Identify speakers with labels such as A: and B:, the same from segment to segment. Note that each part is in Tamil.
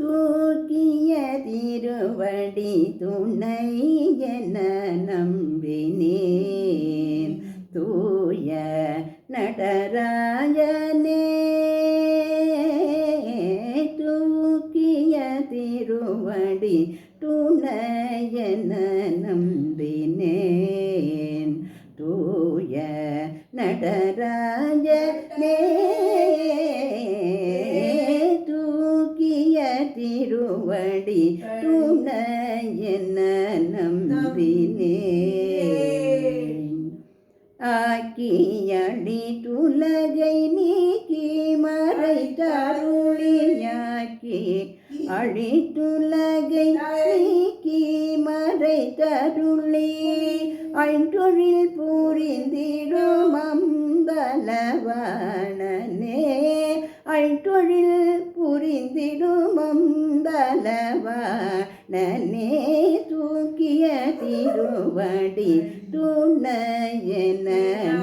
A: தூக்கிய திருவடி துணை என நம்பினேன். தூய நடராஜனே தூக்கிய திருவடி துணை என நம்பினேன். தூய நடராஜனே தூக்கிய திருவடி துணை என நம்பினேன். ஆக்கியடி துலகை நீக்கி மறைத்தருளியாக்கி அழித்துலகை நீக்கி மறைத்தருளி ஐந்தொழில் புரிந்திடும் அம்பலவாணனே. ஐந்தொழில் புரிந்திடும் அம்பலவாணனே தூக்கிய திருவடி துணை என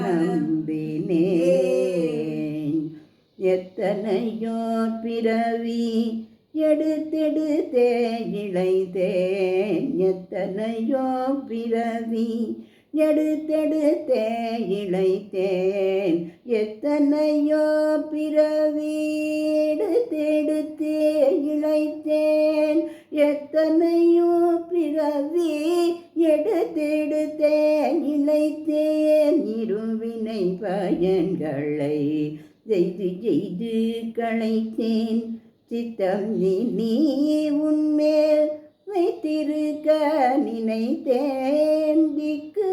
A: நம்பினேன். எத்தனையோ பிறவி எடுத்தெடுத்தே இழைத்தேன். எத்தனையோ பிறவி எடுத்தெடுத்தே இழைத்தேன். எத்தனையோ பிறவி எடுத்தெடுத்தே இழைத்தேன். எத்தனையோ பிறவி எடுத்தெடுத்தே இழைத்தேன். இருவினை பயன்களை செய்து செய்து களைத்தேன். சித்தம் நீ உன்மேல் வைத்திருக்க நினைத்தேன். திக்கு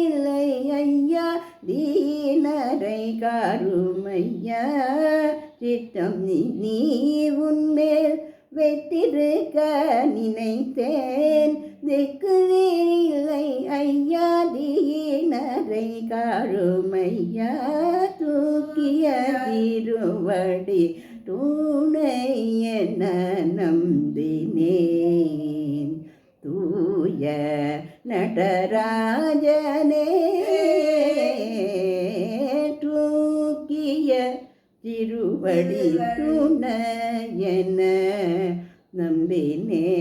A: இல்லை ஐயா தீனரை காருமையா. சித்தம் நீ உன்மேல் வைத்திருக்க நினைத்தேன். திக்கு இல்லை ஐயா தீனரை காருமையா. தூக்கிய திருவடி துணை என நம்பினேன். தூய நடராஜனே தூக்கிய திருவடி துணை என நம்பினேன்.